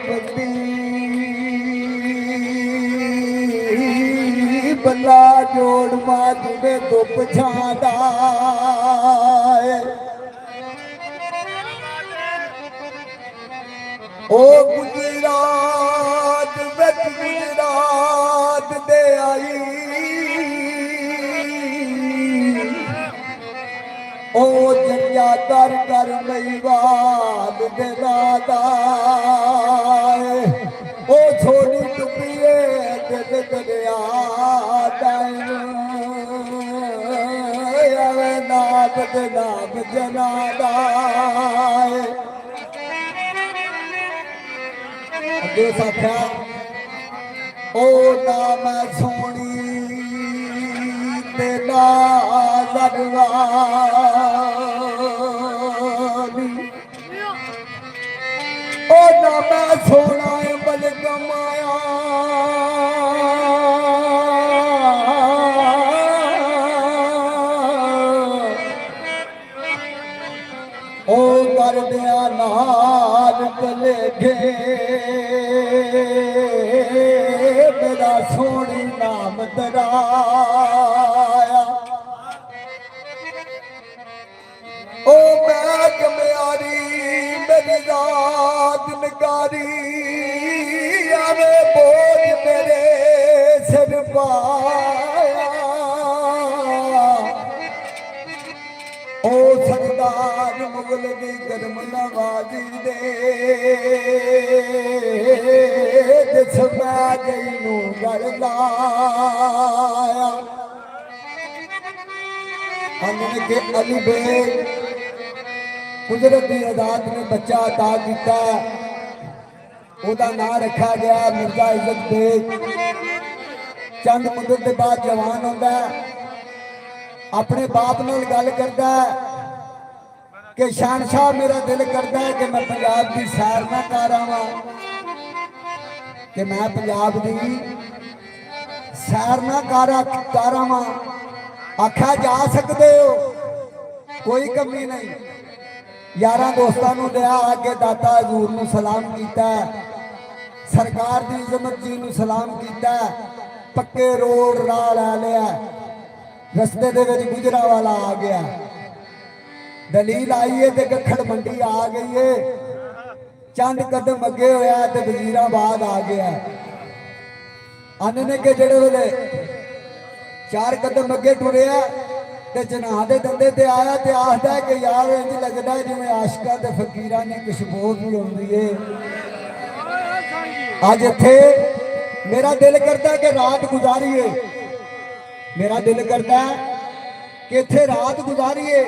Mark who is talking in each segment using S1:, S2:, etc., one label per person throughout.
S1: बंदी बल्ला जोड़ मां में धुप छांदा ओ गुजरात विच गुजरात दे आई ओ जंजा कर कर मईवाल दे दादा ओ छोड़ी डुबिए दिल दरिया आवे नाम दे नाम जनादा अगे साख्या ओ नाम सोनी ते ना लड़वानी ओ नाम सोना बल कमाया ओ कर दिया नाल कलेखे मेरा सोनी नाम दराया ओ मैं कम्यारी मेरी रात नकारी आवे बोझ मेरे सिर पाया ओ सरदार मुगल की गर्म नवाजी दे जिस मैं जैनू गल लाया अंजन के अली बेग कुदरत की आजाद ने बच्चा अता किया ओदा नाम रखा गया मिर्जा इज्जत बेग चंद मुद्दत के बाद जवान होता अपने बाप नाल गल करता कि शहनशाह मेरा दिल करता है कि मैं पंजाब की सैर ना कर आवां कि मैं पंजाब की सैर ना कर आवां आख्या जा सकते हो कोई कमी नहीं यारा दोस्तों को लिया आके दाता हजूर नूं सलाम किया सरकार की इज़्ज़त जी नूं सलाम किया पक्के रोड राह लै लिया रस्ते दे विच गुजरावाला आ गया दलील आई है तो गखड़ मंडी आ गई है चंद कदम अगे होया तो वजीराबाद आ गया आने के जेड़े वेले 4 कदम अगे टुरिया ते जनाह दे दंदे ते आया ते आखदा है कि यार इंज लगदा है जिवें आशिकां ते फकीरां ने खुशबू भी आउंदी है अज इत्थे मेरा दिल करता है कि रात गुजारिए मेरा दिल करता है कि इत्थे रात गुजारिए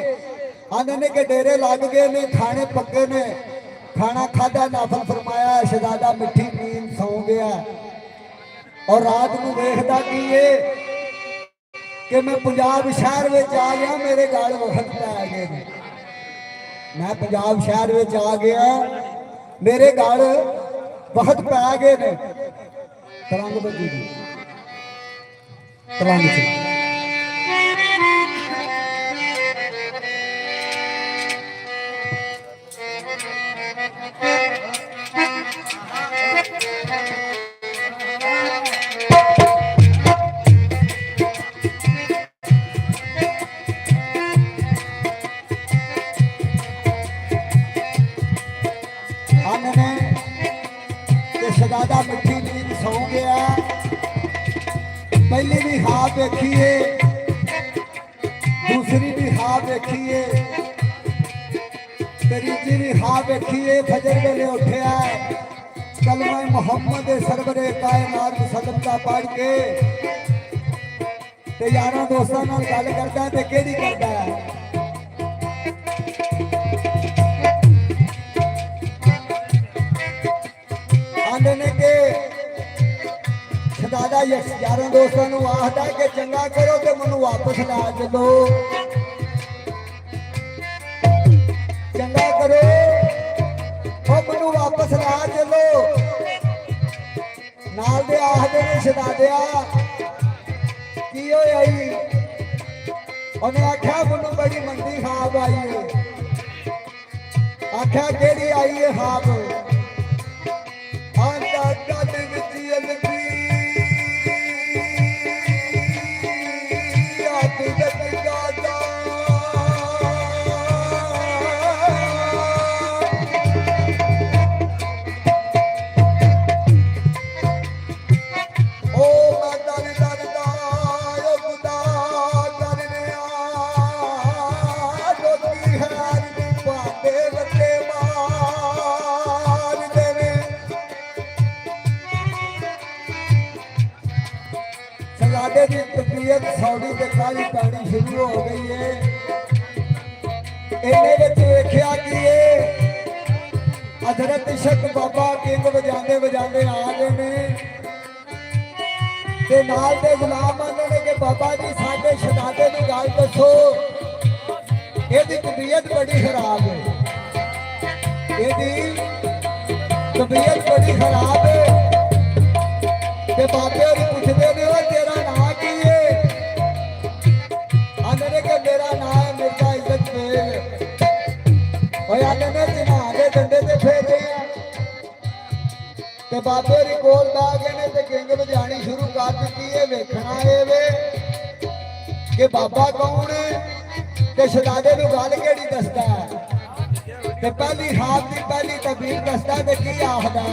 S1: आने के डेरे लग गए ने खाने पक्के ने खाना खादा नाफल फरमाया शहजादा मिठी नींद सौ गया और रात को देखता की है कि मैं पंजाब शहर में आ गया मेरे गल वक्त पै गए मैं पंजाब शहर में आ गया मेरे गल वक्त पै गए ने तरंग बजी तरंग शहजादा मिठी नींद सौ गया पहली भी ख्वाब देखिए दूसरी भी ख्वाब देखिए तीसरी भी ख्वाब देखिए फजर वेले उठा कलमा मोहम्मद सरवरे कायनात सदम का पढ़ के यारा दोस्तों नाल गल करता है केड़ी करता है शहजादा यार दोस्तों आखदा कि चंगा करो तो मैं वापस ला चलो चंगा करो मैं वापस ला चलो नाल दे आखदे ने शहजादिया की होया उन्हें आख्या मैनू बड़ी मंदी ख्वाब आई है आख्या केड़ी आई है ख्वाब शहजादे की तबीयत सौड़ी ते काली पैनी शुरू हो गई है। इन्हें विच वेखिया कि हजरत इशक बाबा किंग वजांदे वजांदे आ गए ने ते नाल दे गुलाम आंदे ने कि बाबा जी साडे शहजादे दी गल दसो, इहदी तबीयत बड़ी खराब है, इहदी तबीयत बड़ी खराब है। ते बाबे होरी पुछदे ने ओ तेरा नाम की है? आंदे ने कि मेरा नाम है मिर्जा इज्जत बेग। ओए आंदे ने जिन्ना दे डंडे ते फेरे ते बाबे होरी कोल ला गए ने ते किंग वजानी शुरू कर दित्ती है। वेखना है वे कि बाबा कौन है ते शहजादे नूं गल केड़ी दसदा है ते पहली हाथ की पहली तबीर दसदा ते की आखदा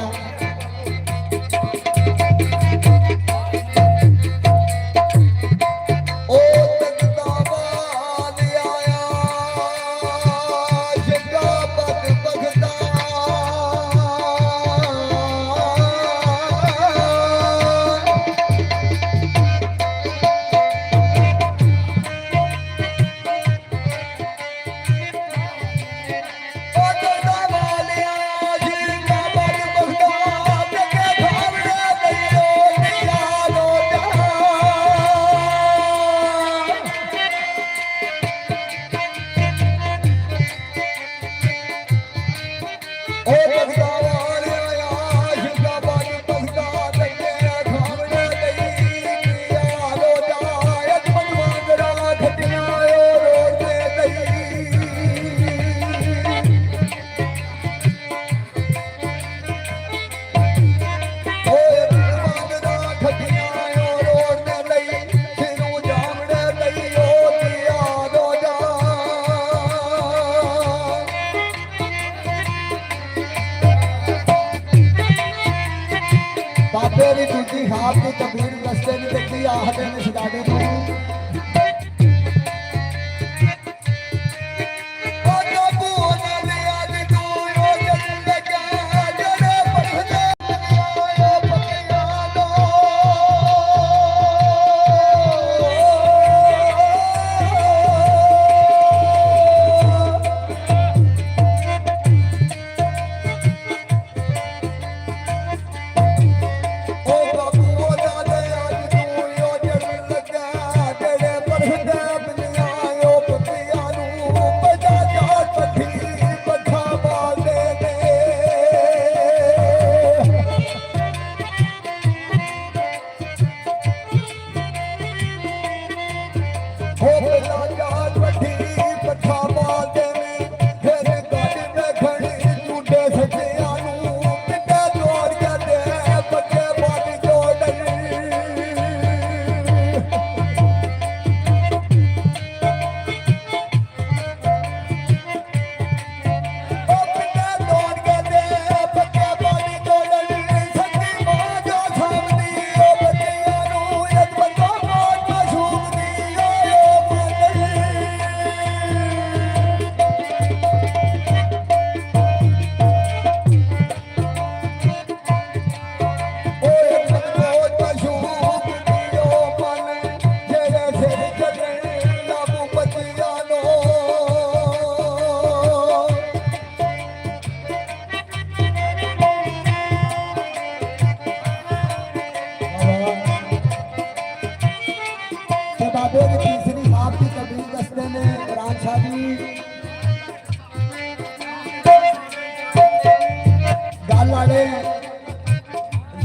S1: बाबे की दूजी हाथ की तबीर दसते ने ते की आखदे ने शहजादे नूं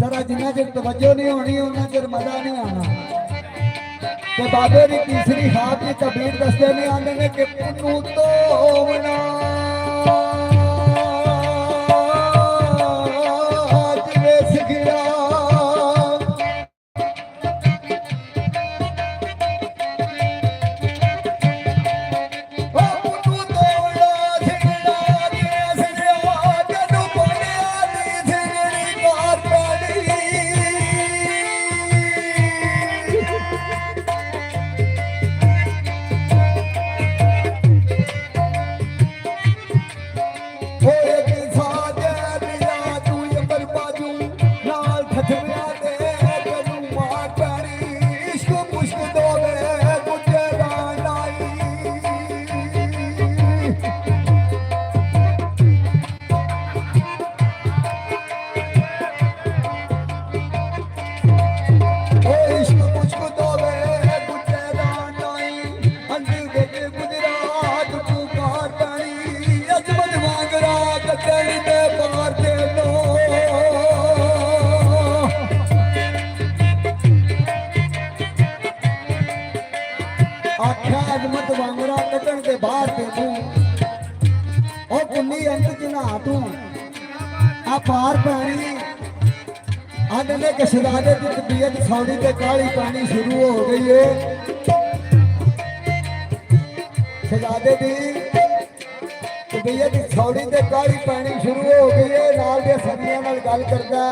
S1: जरा जिन्ना चिर तवज्जो नहीं होनी उन्ना चिर मजा नहीं आना। ते बाबे की तीसरी हाथ की तबीर दसते नहीं आते ने कि पुनू तो होना पार पैनी आने के शहजादे की तबीयत सौड़ी ते काली पानी शुरू हो गई है। शहजादे की तबीयत सौड़ी ते काली पानी शुरू हो गई है। नाल दे सगियां नाल गल करदा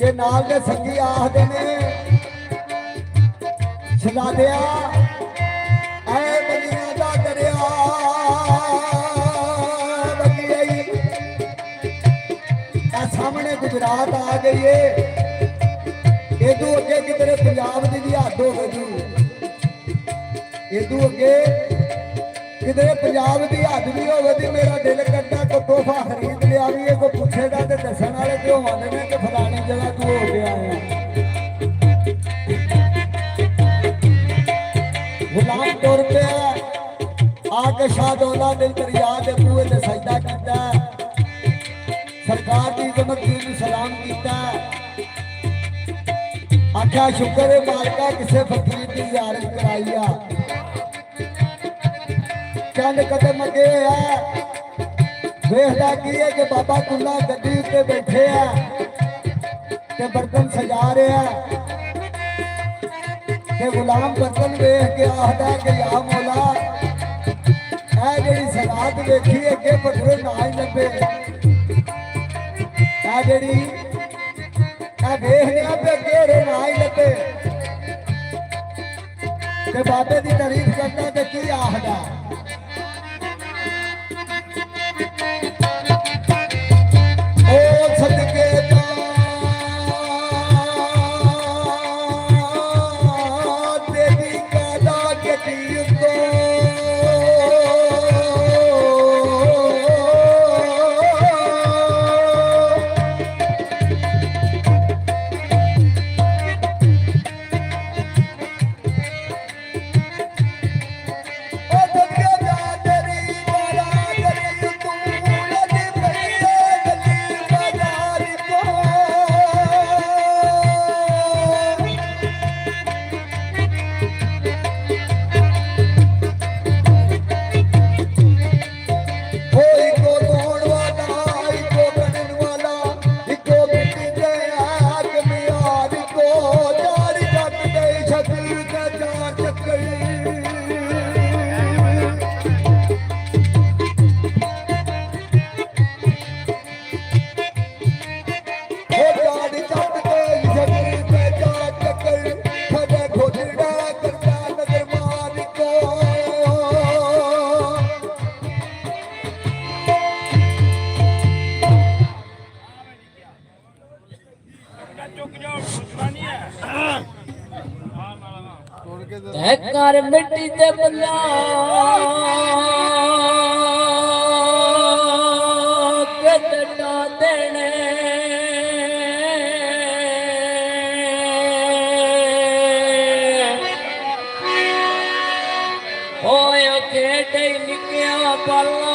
S1: के नाल दे संगी आखदे ने शहजादिया ऐ बलियां दा दरिया लगी आई सामने गुजरात आ गई है। इदू अगे किधरे पंजाब की भी हद हो गई। इदू अगे किधरे पंजाब की हद भी हो गई। मेरा दिल करता कोई तोहफा खरीद लिया भी है। कोई पूछेगा तो दसन वाले क्यों आते हैं कि फलानी जगह तू हो गया है। गुलाम तुर पे आके शाहदौला दिल दरिया के बूहे ते सजदा किया। सरकार की इज़्ज़त की सलाम किया। आख्या शुक्र है मालिका किसे फकीर की ज़ियारत कराई आ। चंद कदम अगे है वेखदा की है कि बाबा कुल्ला गद्दी उत्ते बैठे है ते बर्तन सजा रहे हैं। ते गुलाम बर्तन वेख के आखदा कि या मौला ऐ जेहड़ी सलात वेखी अगे पटरे ना ही लभे। ऐ जेहड़ी वेखने पे अगे ना ही लभे ते बाबे की तारीफ करता ते की आखदा ओ सदके
S2: कर मिट्टी ते बंदा कदटा देने होया खेटे निकया पाला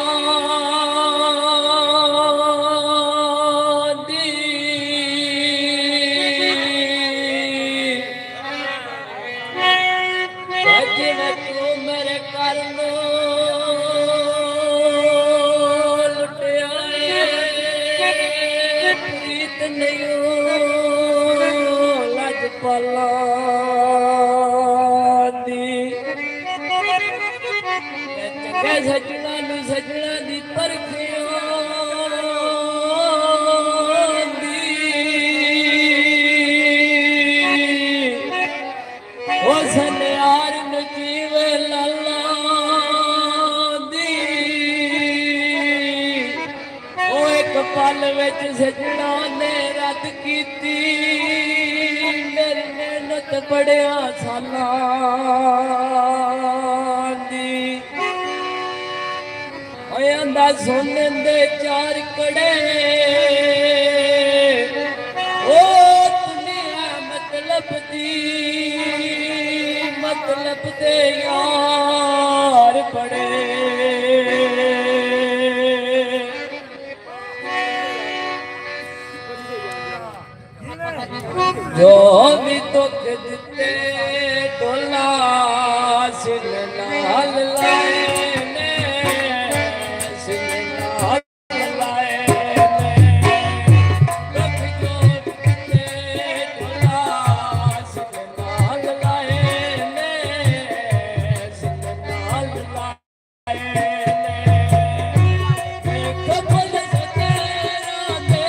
S2: सजना नु सजना दी परखिया ओ सनियार न जीवे लाला दी ओ एक पल विच सजना ने रद कीती मेरी मेहनत बड़िया साला आंदा सोने दे चार कड़े ओ दुनिया मतलब दे यार बड़े जो भी दुख दिते डोला ਨਾਲ ਲਾਏ ਨੇ ਸਿੰਘ ਨਾਲ ਲਾਏ ਨੇ ਰੱਖ ਜੋੜ ਤੇ ਢੋਲਾ ਸਿੰਘ ਨਾਲ ਲਾਏ ਨੇ ਸਿੰਘ ਨਾਲ ਲਾਏ ਨੇ ਕਬਲ ਸਤਰਾਂ ਦੇ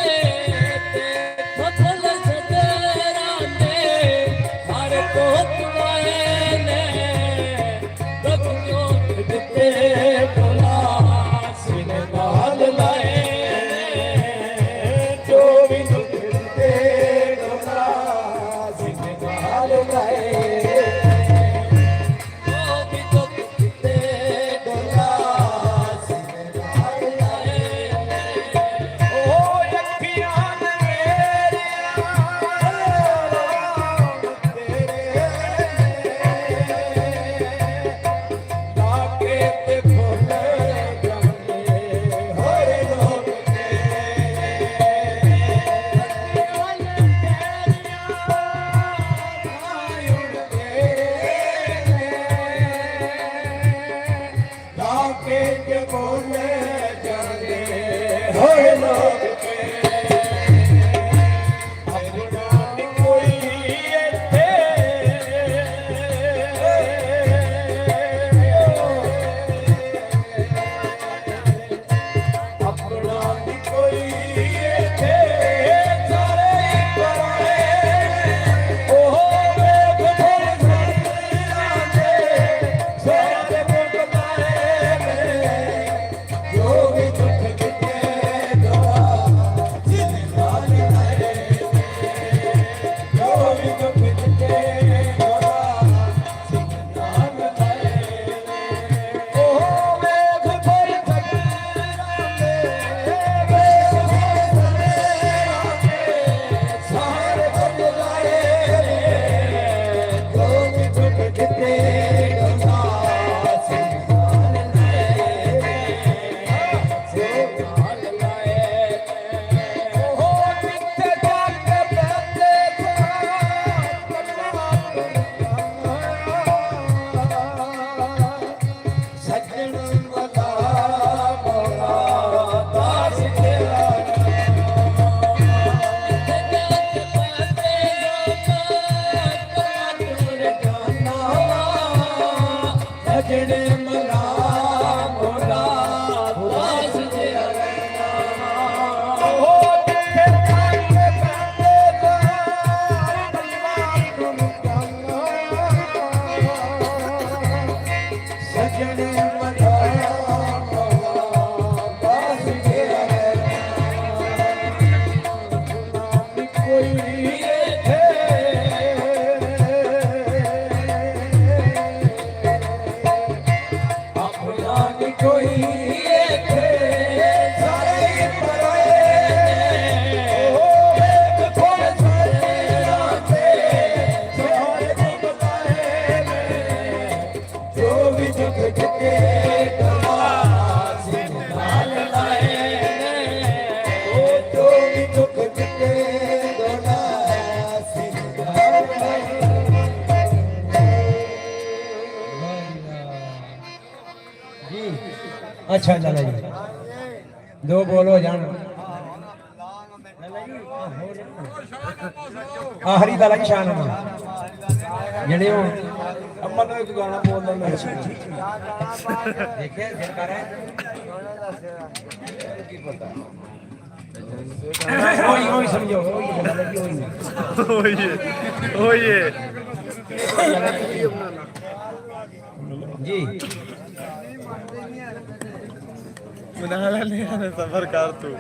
S2: ਕਬਲ ਸਤਰਾਂ ਦੇ ਹਰ ਕੋਤ ਲਾਏ ਨੇ ਰੱਖ ਜੋੜ ਤੇ ਢੋਲਾ ਸਿੰਘ ਨਾਲ ਲਾਏ
S1: ਜੋ ਵੀ ਦੁੱਖ ਦਿੱਤੇ ਢੋਲਾ ਸਿੰਘ ਨਾਲ ਲਾਏ
S2: ਜੋ ਵੀ ਦੁੱਖ ਦਿੱਤੇ ਢੋਲਾ ਸਿੰਘ ਨਾਲ ਲਾਏ
S1: ਉਹ ਅੱਖੀਆਂ ਨੇ ਮੇਰੀਆਂ ਲਾਗੇ ਤੇ ਫੁੱਲ ਜਾਂਦੇ ਹੋਏ ਲੋਕ ਲਾਗੇ ਤੇ ਫੁੱਲ ਜਾਂਦੇ ਹੋਏ ਲੋਕ ਆਪਣਾ ਨੀ ਕੋਈ ਇੱਥੇ ਆਪਣਾ ਨੀ ਕੋਈ ਇੱਥੇ ਸਾਰੇ ਪਰਾਏ ਉਹ ਵੇਖ ਫੁੱਲ ਜਾਂਦੇ ਸਾਰੇ ਮੁਕਤਾਏ ਨੇ ਜੋ ਵੀ ਦੁੱਖ ਦਿੱਤੇ ਢੋਲਾ ਸਿੰਘ ਨਾਲ ਲਾਏ ਜੋ ਵੀ ਦੁੱਖ ਦਿੱਤੇ ਢੋਲਾ ਸਿੰਘ ਨਾਲ ਲਾਏ ਉਹ ਵੇਖ ਫੁੱਲ ਜਾਂਦੇ ਵੇਖ ਫੁੱਲ ਜਾਂਦੇ ਸਾਰੇ ਫੁੱਲ ਲਾਏ ਨੇ ਜੋ ਵੀ ਦੁੱਖ ਦਿੱਤੇ ਢੋਲਾ ਸਿੰਘ ਨਾਲ ਲਾਏ ਸਿੰਘ ਨਾਲ ਲਾਏ ਉਹ ਕਿੱਥੇ ਜਾ ਕੇ ਬੈਠੇ ਸੱਜਣ ਵਾਲਾ ਮੌਲਾ ਦਾਸ ਤੇਰਾ ਸੱਜਣ ਮਲਾ ਮੌਲਾ ਦਾਸ ਤੇਰਾ ਉਹ ਕਿੱਥੇ ਜਾ ਕੇ ਬੈਠੇ ਸੱਜਣ ਮਲਾ ਮੌਲਾ ਦਾਸ ਤੇਰਾ ਕੋਈ ਇੱਥੇ ਆਪਣਾ ਨੀ ਕੋਈ ਇੱਥੇ ਸਾਰੇ ਪਰਾਏ ਉਹ ਵੇਖ ਫੁੱਲ ਜਾਂਦੇ ਸਾਰੇ ਮੁਕਤਾਏ ਨੇ ਜੋ ਵੀ ਦੁੱਖ ਦਿੱਤੇ ਢੋਲਾ ਸਿੰਘ ਨਾਲ ਲਾਏ ਨੇ ਉਹ ਜੋ ਵੀ ਦੁੱਖ ਦਿੱਤੇ ਢੋਲਾ ਸਿੰਘ ਨਾਲ ਲਾਏ
S3: जी अच्छा लाला जी दो बोलो जान आखरी लाला जी शान ਜਿਹੜੇ ਉਹ
S1: ਅਮਨ ਨੂੰ ਇੱਕ ਗਾਣਾ ਬੋਲਦਾ ਮੈਂ
S3: ਦੇਖਿਆ ਫਿਰ ਕਰ
S1: ਕੀ ਪਤਾ
S3: ਉਹੀ ਸਮਝੋ ਉਹੀ ਲਾਲਾ ਜੀ ਉਹੀ
S4: Oye,
S3: जी
S4: सफर कर तू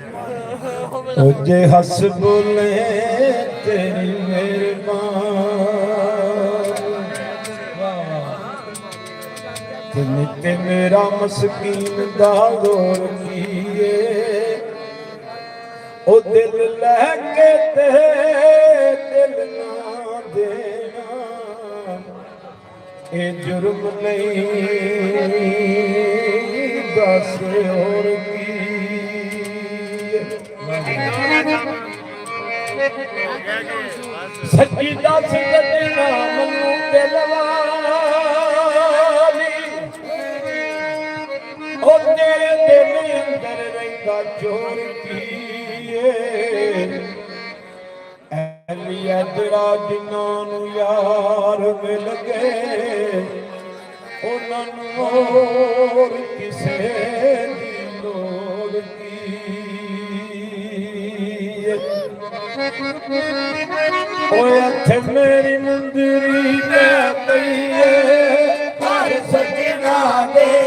S1: ओ जे हंस बोले तेरी मेहरबान ते मेरा मस्कीन दा दौर कीए ओ दिल लहके ते दिल ना देना ए जुर्म नहीं दस और की सच्ची दस देना मनु दिल वाली
S2: ਦਾ ਚੋਰ ਕੀਏ ਐਲੀ ਅਦਰਾ ਜਿਨ੍ਹਾਂ ਨੂੰ ਯਾਰ ਮਿਲ ਗਏ ਉਹਨਾਂ ਨੂੰ ਹੋਰ ਕਿਸੇ ਦੀ ਲੋੜ ਕੀ ਓਏ ਇੱਥੇ ਮੇਰੀ ਮੁੰਦਰੀ ਲੈ ਪਈਏ ਹਰ ਸਜਣਾ ਦੇ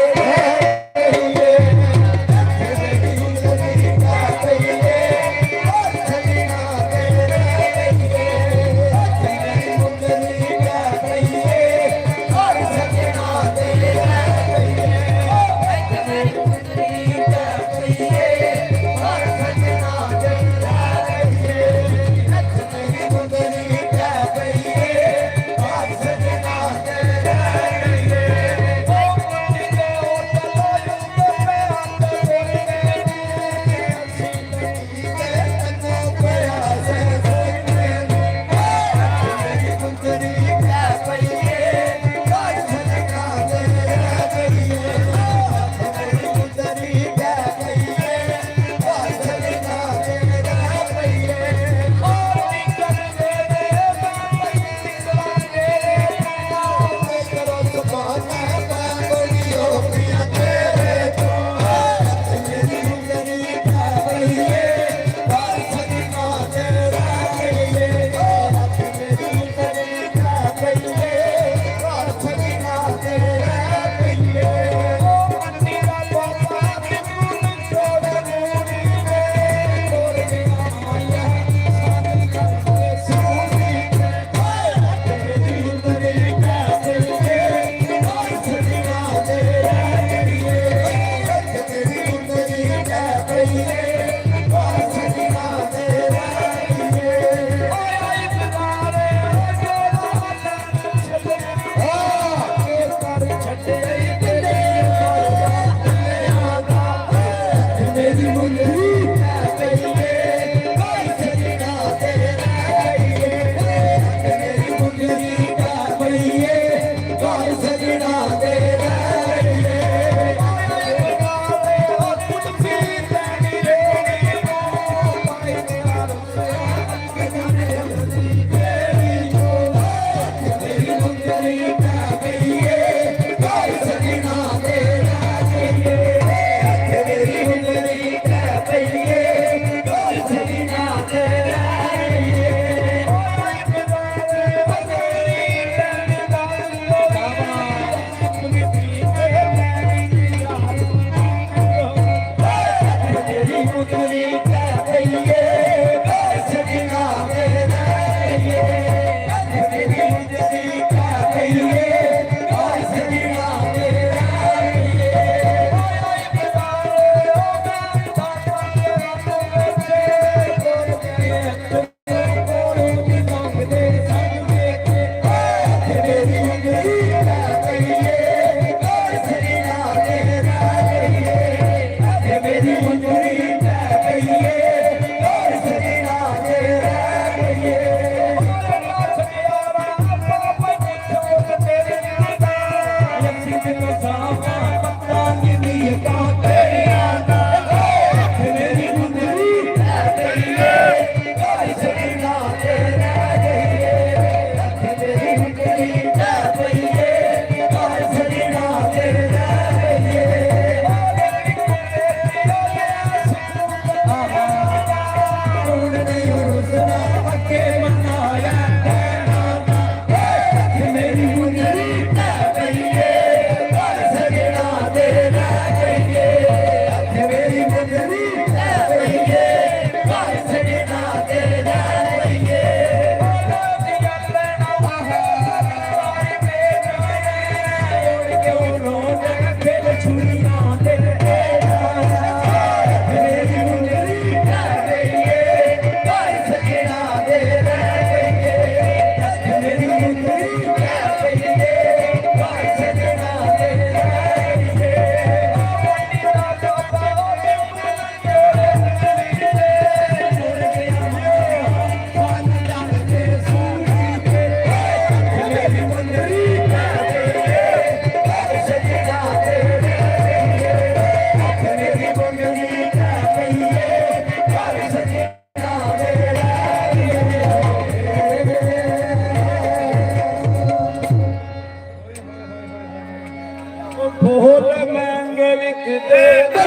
S2: ਫੁੱਲ ਮਹਿੰਗੇ ਵਿਕਦੇ ਨੇ,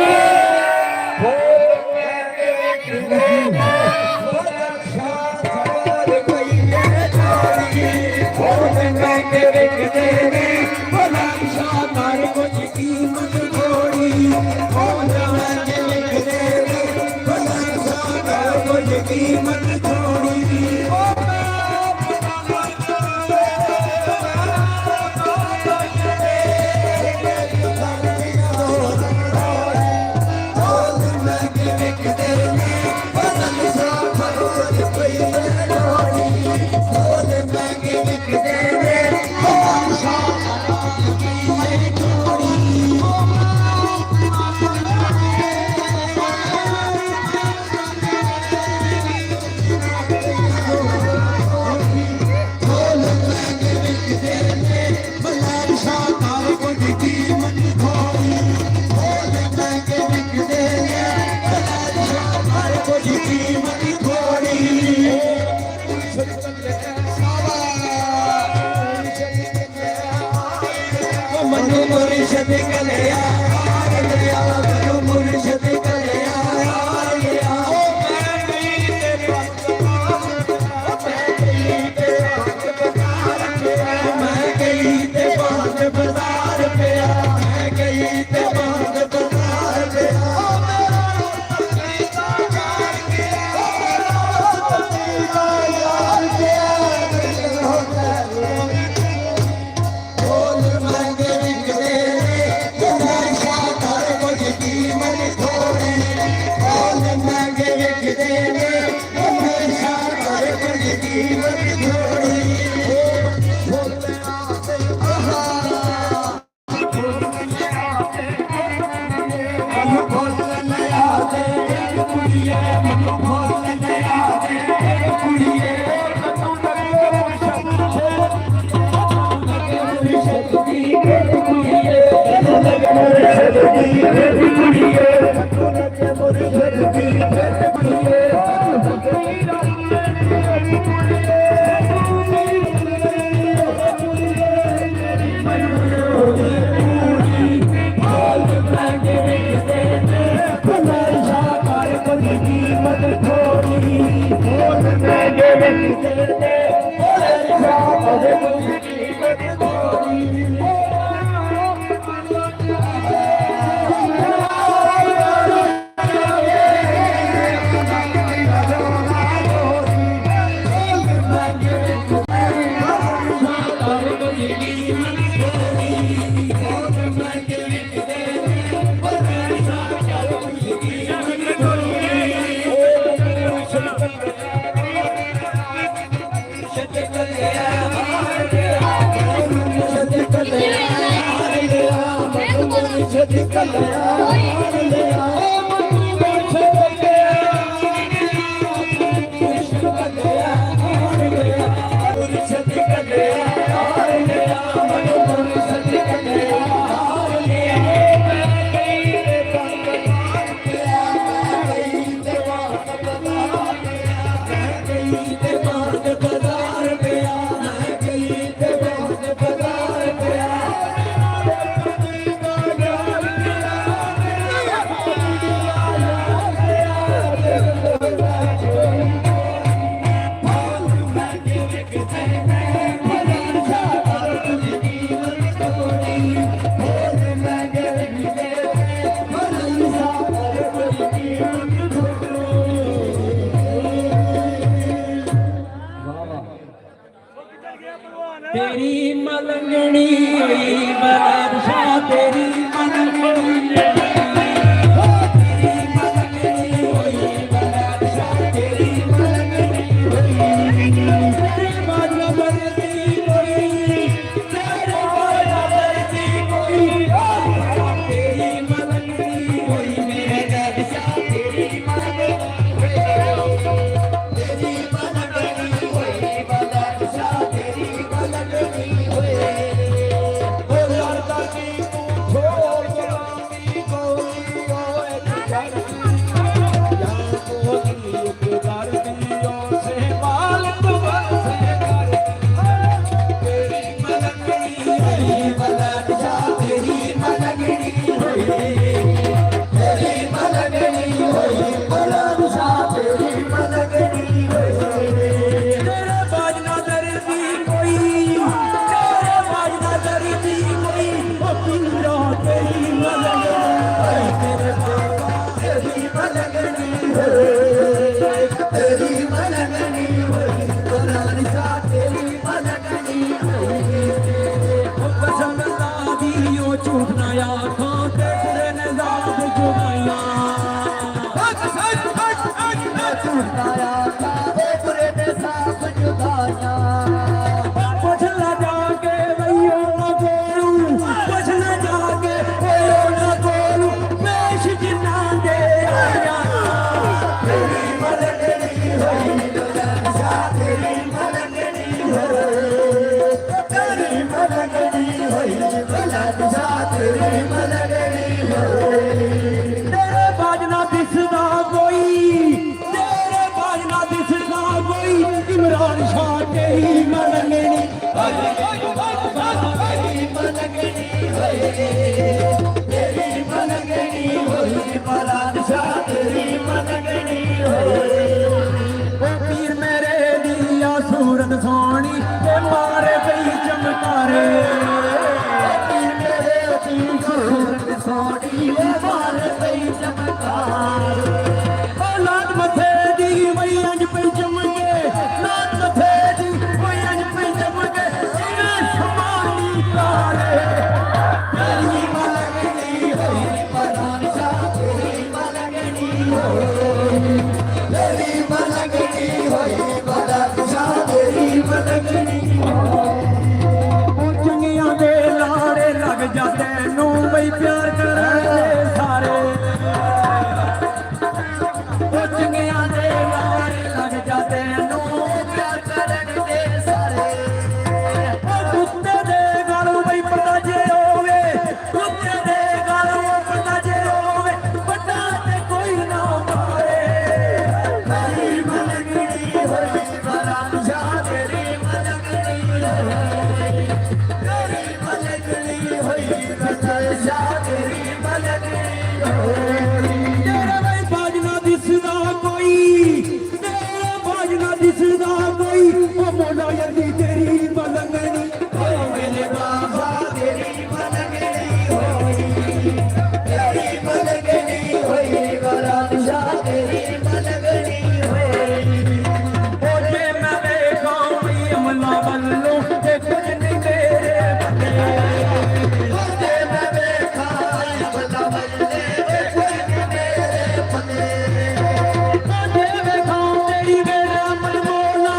S2: ਫੁੱਲ ਮਹਿੰਗੇ ਵਿਕਦੇ ਨੇ, ਫੁੱਲ ਮਹਿੰਗੇ ਵਿਕਦੇ ਨੇ, ਬਲਾਸ਼ਾ ਮਾਰ ਕੁਝ ਕੀਮਤ ਥੋੜੀ, ਫੁੱਲ ਮਹਿੰਗੇ ਵਿਕਦੇ ਨੇ, ਬਲਾਸ਼ਾ ਮਾਰ ਕੁਝ ਕੀਮਤ ਥੋੜੀ। मनु मुर्शिद कलिया मनु मुर्शिद कलिया मैं गई ते बाग बाजार पिया, मैं गई ते बाग बाजार पिया।
S3: ਤੇ ਬੁਰੇ ਨੇ ਜ਼ਾਤ ਜੁਦਾਈਆਂ
S2: ਝੂਠਾਇਆ ਕਾਹੇ ਬੁਰੇ ਨੇ ਸਾਥ ਜੁਦਾਈਆਂ
S3: ਪੁੱਛ ਲੈ ਜਾ ਕੇ ਵਈਓ ਨਾ ਕੋਲੂ ਪੁੱਛ ਲੈ ਜਾ ਕੇ ਵਈਓ ਨਾ ਕੋਲੂ ਪੇਸ਼ ਜਿੰਨਾ ਦੇ ਆਇਆ
S2: ਤੇਰੀ ਮਲਕਣੀ ਹੋਈ ਬੁਲੰਦ ਸ਼ਾਹ ਤੇਰੀ ਮਲਕਣੀ ਹੋਈ ਤੇਰੀ ਮਲਕਣੀ ਹੋਈ ਬੁਲੰਦ ਸ਼ਾਹ ਤੇਰੀ ਮਲਕਣੀ ਹੋਈ
S3: ਤੇਰੇ ਬਾਜ ਨਾ ਦਿਸਦਾ ਕੋਈ ਤੇਰੇ ਬਾਜ ਨਾ ਦਿਸਦਾ ਕੋਈ ਇਮਰਾਨ ਸ਼ਾਹ ਤੇਰੀ ਮਲੰਗਣੀ
S2: ਤੇਰੀ ਮਲਕਣੀ ਹੋਈ ਤੇਰੀ ਮਲਕਣੀ ਹੋਈ ਬੁਲੰਦ ਸ਼ਾਹ ਤੇਰੀ ਮਲਕਣੀ ਹੋਈ
S3: ਉਹ ਪੀਰ ਮੇਰੇ ਦੀ ਆ ਸੂਰਤ ਸੋਹਣੀ ਤੇ ਮਾਰੇ ਪਈ ਚਮਕਾਰੇ
S2: ਪੀਰ ਮੇਰੇ ਦੀ ਸੂਰਤ ਸੋਹਣੀ ਏ ਮਾਰ ਪਈ ਚਮਕਾਰ
S3: ਲਾਤ ਮੱਥੇ ਦੀ ਵਈ ਅੰਜ ਪਈ ਚਮਕੇ ਲਾਤ ਮੱਥੇ ਦੀ ਵਈ ਅੰਜ ਪਈ ਚਮਕੇ ਜਿਵੇਂ ਸਮਾਨੀ ਤਾਰੇ
S2: ਤੇਰੀ ਮਲਕਣੀ ਹੋਈ ਬੁਲੰਦ ਸ਼ਾਹ ਤੇਰੀ ਮਲਕਣੀ ਹੋਈ ਤੇਰੀ ਮਲਕਣੀ ਹੋਈ ਬੁਲੰਦ ਸ਼ਾਹ ਤੇਰੀ ਮਲਕਣੀ
S3: ਉਹ ਚੰਗੀਆਂ ਦੇ ਲਾੜੇ ਲੱਗ ਜਾ ਤੈਨੂੰ ਬਈ ਪਿਆਰ ਕਰਦੇ ਸਾਰੇ ਉਹ ਚੰਗੀਆਂ ਦੇ ਲਾੜੇ ਲੱਗ ਜਾ ਤੈਨੂੰ
S2: ਪਿਆਰ ਕਰਨਗੇ ਸਾਰੇ
S3: ਉਹ ਕੁੱਤੇ ਦੇ ਗਲ ਬਈ ਪਤਾ ਜੇ ਹੋਵੇ ਕੁੱਤੇ ਦੇ ਗਲ ਪਤਾ ਜੇ ਹੋਵੇ ਵੱਡਾ ਤੇ ਕੋਈ ਨਾ ਮਾਰੇ
S2: ਤੇਰੀ ਮਲਕਣੀ ਹੋਈ ਬੁਲੰਦ ਸ਼ਾਹ ਤੇਰੀ ਮਲਕਣੀ ਹੋਈ ਤੇਰੀ ਮਲਕਣੀ ਹੋਈ ਬੁਲੰਦ ਸ਼ਾਹ ਤੇਰੀ ਮਲਕਣੀ ਹੋਈ
S3: ਤੇਰੇ ਬਈ ਬਾਜ ਨਾ ਦਿਸਦਾ ਕੋਈ ਤੇਰੇ ਬਾਜ ਨਾ ਦਿਸਦਾ ਕੋਈ ਉਹ ਮੋਲਾ ਯਾਰੀ ਤੇਰੀ ਮਲੰਗਣੀ
S2: ਮੇਰੇ ਬਾਬਾ ਤੇਰੀ ਮਲਕਣੀ ਹੋਈ ਤੇਰੀ ਮਲਕਣੀ ਹੋਈ ਬੁਲੰਦ ਸ਼ਾਹ ਤੇਰੀ ਮਲਕਣੀ ਹੋਈ
S3: ਉਹ ਜੇ ਮੈਂ ਵੇਖਾਂ ਵੀ ਅਮਲਾ ਵੱਲੋਂ ਤੇ ਕੁਝ ਨਹੀਂ ਤੇਰੇ ਬੰਦੇ
S2: ਤੇ ਮੈਂ ਵੇਖਾਂ ਅਮਲਾ ਬੱਲੇ ਕੋਈ ਮੇਰੇ ਪੱਲੇ
S3: ਜੇ ਵੇਖਾਂ ਤੇਰੀ ਵੇਲਾ ਮਨਮੋਲਾ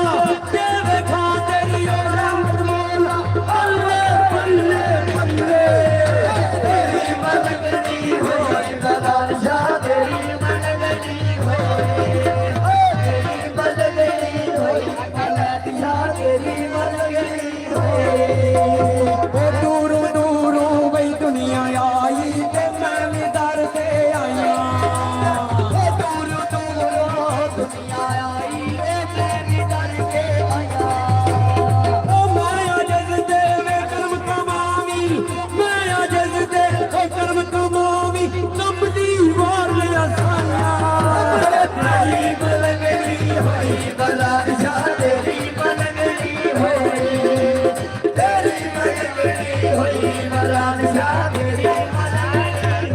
S3: ਜੇ ਵੇਖਾਂ ਤੇਰੀ ਉਹ ਰੰਗ ਮੋਲਾ ਅੱਲੇ ਬੱਲੇ ਬੱਲੇ
S2: ਤੇਰੀ ਮਲਕਣੀ ਹੋਈ ਬੁਲੰਦ ਸ਼ਾਹ ਤੇਰੀ ਮਲਕਣੀ ਹੋਈ ਤੇਰੀ ਮਲਕਣੀ ਹੋਈ ਬੁਲੰਦ ਸ਼ਾਹ ਤੇਰੀ ਮਲਕਣੀ ਹੋਈ
S3: ਉਹ ਦੂਰੋਂ ਦੂਰੋਂ ਬਈ ਦੁਨੀਆ ਆਈ ਤੇ ਮੈਂ ਵੀ ਦਰ ਤੇ ਆਇਆ
S2: ਦੂਰੋਂ ਦੂਰੋਂ ਦੁਨੀਆ ਆਈ ਏ ਮੈਂ ਵੀ ਡਰ ਕੇ ਆਇਆ
S3: ਉਹ ਮਾਇਆ ਜਗ ਦੇ ਵੇ ਕਰਮ ਕਮਾਵੀ ਮਾਇਆ ਜਗ ਦੇ ਉਹ ਕਰਮ ਕਮਾਵੀ ਕੰਬਦੀ ਵਾਰ ਲਿਆ ਸਾਇਆ
S2: ਤੇਰੀ ਮਲਕਣੀ ਹੋਈ ਬੁਲੰਦ ਸ਼ਾਹ ਤੇਰੀ ਮਲਕਣੀ ਹੋਈ ਤੇਰੀ ਮਲਕਣੀ ਹੋਈ ਬੁਲੰਦ ਸ਼ਾਹ ਤੇਰੀ ਮਲਕਣੀ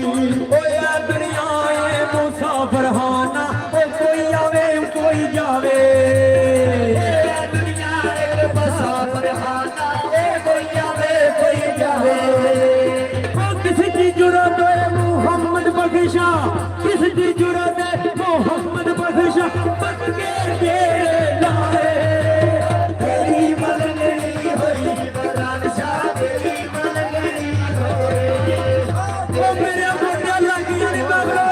S2: ਹੋਈ
S3: ਓਏ ਆ ਦੁਨੀਆ ਏ ਮੁਸਾਫਰ ਹਾਨਾ ਉਹ ਕੋਈ ਆਵੇ ਕੋਈ ਜਾਵੇ
S2: ਇਹ ਦੁਨੀਆ ਇੱਕ ਬਸਾ ਫਰਹਾਨਾ ਇਹ ਕੋਈ ਆਵੇ ਕੋਈ ਜਾਵੇ
S3: ਉਹ ਕਿਸੇ ਦੀ ਜੁਰਤ ਏ ਮੁਹੰਮਦ ਬਖਸ਼ਾ ਕਿਸ ਦੀ ਜੁਰਤ ਏ ਮੁਹੰਮਦ ਬਖਸ਼ਾ ਪੱਕ ਕੇ ਤੇਰੇ ਲਾਏ
S2: ਤੇਰੀ ਮਲਕਣੀ ਹੋਈ ਬੁਲੰਦ ਸ਼ਾਹ ਤੇਰੀ ਮਲਕਣੀ ਹੋਈ
S3: ਉਹ ਮੇਰੇ ਮੋਢੇ ਲੱਗੀਆਂ ਨੀ ਮਗਰੋਂ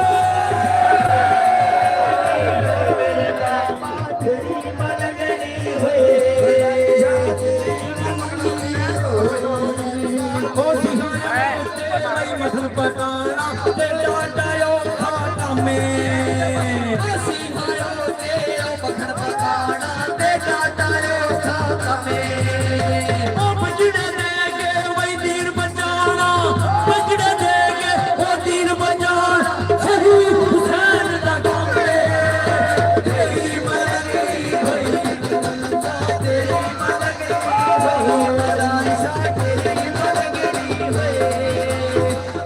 S2: ਮੇਰੇ ਬਾਬਾ ਤੇਰੀ ਮਲਕਣੀ ਹੋਈ
S3: ਉਹ ਸਿਖਾਇਆ ਤੇ ਮਸਲ ਪਤਾਣਾ ਤੇ ਡਾਟਾ ਔਖਾ ਕੰਮੇ
S2: ਅਸੀਂ ਹਾਇਓ ਤੇ ਮੱਖਣ ਪਕਾਣਾ ਤੇ ਡਾਟਾ ਔਖਾ ਕਮੇ
S3: ਉਹ ਬਜੜੇ ਦੇ ਕੇ ਵਈ ਦੀਨ ਬਚਾਣਾ ਬਜੜੇ ਦੇ ਕੇ ਉਹ ਦੀਨ ਬਚਾਣ ਸਹੀ ਹੁਸੈਨ ਦਾ ਕੰਮੇ
S2: ਤੇਰੀ ਮਲਕਣੀ ਹੋਈ ਤੇਰੀ ਮਲਕਣੀ ਹੋਈ ਬੁਲੰਦ ਸ਼ਾਹ ਤੇਰੀ ਮਲਕਣੀ ਹੋਈ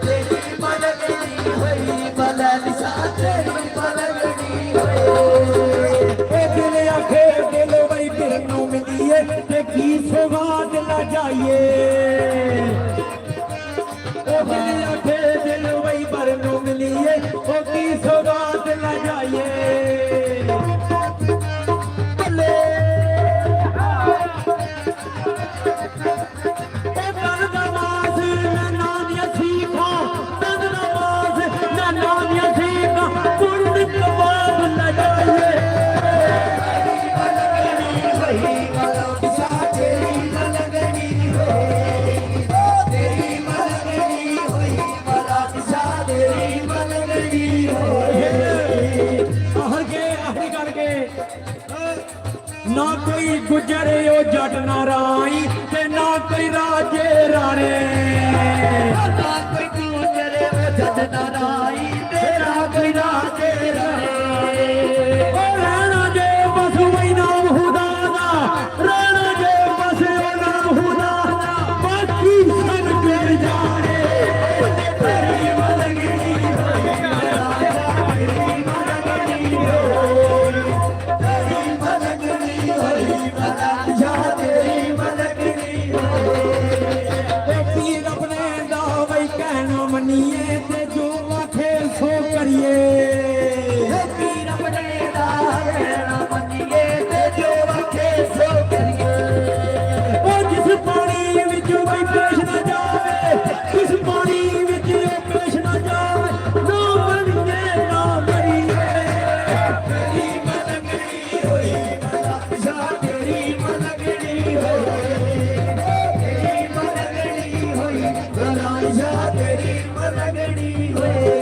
S2: ਤੇਰੀ ਮਲਕਣੀ ਹੋਈ ਬੁਲੰਦ ਸ਼ਾਹ ਤੇਰੀ ਮਲਕਣੀ ਹੋਈ
S3: ਇਹ ਦਿਲ ਆਖੇ ਦਿਲ ਵਈ ਫਿਰ ਨੂੰ ਮਿਲੀਏ ਤੇ ਕੀ ਕੋਈ ਗੁਜਰ ਉਹ ਜੱਟ ਨਾ ਰਾਈ ਤੇ ਨਾ ਕੋਈ ਰਾਜੇ ਰਾਣੇ
S2: ਨਾ ਕੋਈ ਗੁਜਰੇ ਉਹ ਜੱਟ ਨਾ ਰਾਈ ਤੇ ਨਾ ਕੋਈ ਰਾਜੇ ਰਾਣੇ
S3: ਉਹ ਰਹਿਣਾ ਜੇ ਬਸ ਵਈ ਨਾਮ ਖੁਦਾ ਦਾ ਰਹਿਣਾ ਜੇ ਬਸ ਉਹ ਨਾਮ ਖੁਦਾ ਦਾ ਬਾਕੀ ਸਭ ਗੁਰ ਜਾਣੇ
S2: ਤੇਰੀ ਮਲੰਗਣੀ ਹੋਈ ਤੇਰੀ ਮਲੰਗਣੀ ਹੋਈ ਤੇਰੀ ਮਲੰਗਣੀ ਹੋਈ ਰਾਜਾ ਤੇਰੀ ਮਲੰਗਣੀ ਹੋਈ
S3: ਪੀਰ ਆਪਣੇ ਦਾ ਵਈ ਕਹਿਣਾ ਮੰਨੀਏ ਤੇ ਜੋ ਆਖੇ ਸੋ ਕਰੀਏ
S2: ਪੀਰ ਆਪਣੇ ਦਾ ਕਹਿਣਾ ਮੰਨੀਏ ਤੇ ਜੋ ਆਖੇ ਸੋ ਕਰੀਏ
S3: ਉਹ ਜਿਸ ਪਾਣੀ ਵਿੱਚ ਵਈ ਪੇਸ਼ ਨਾ ਜਾਵੇ ਜਿਸ ਪਾਣੀ ਵਿੱਚ ਉਹ ਪੇਸ਼ ਨਾ ਜਾਵੇ ਨਾ ਮੰਨੀਏ ਨਾ ਮਰੀਏ
S2: ਤੇਰੀ ਮਲੰਗਣੀ ਹੋਈ ਰਾਜਾ ਤੇਰੀ ਮਲੰਗਣੀ ਹੋਈ ਤੇਰੀ ਮਲੰਗਣੀ ਹੋਈ ਰਾਜਾ ਤੇਰੀ ਮਲੰਗਣੀ ਹੋਈ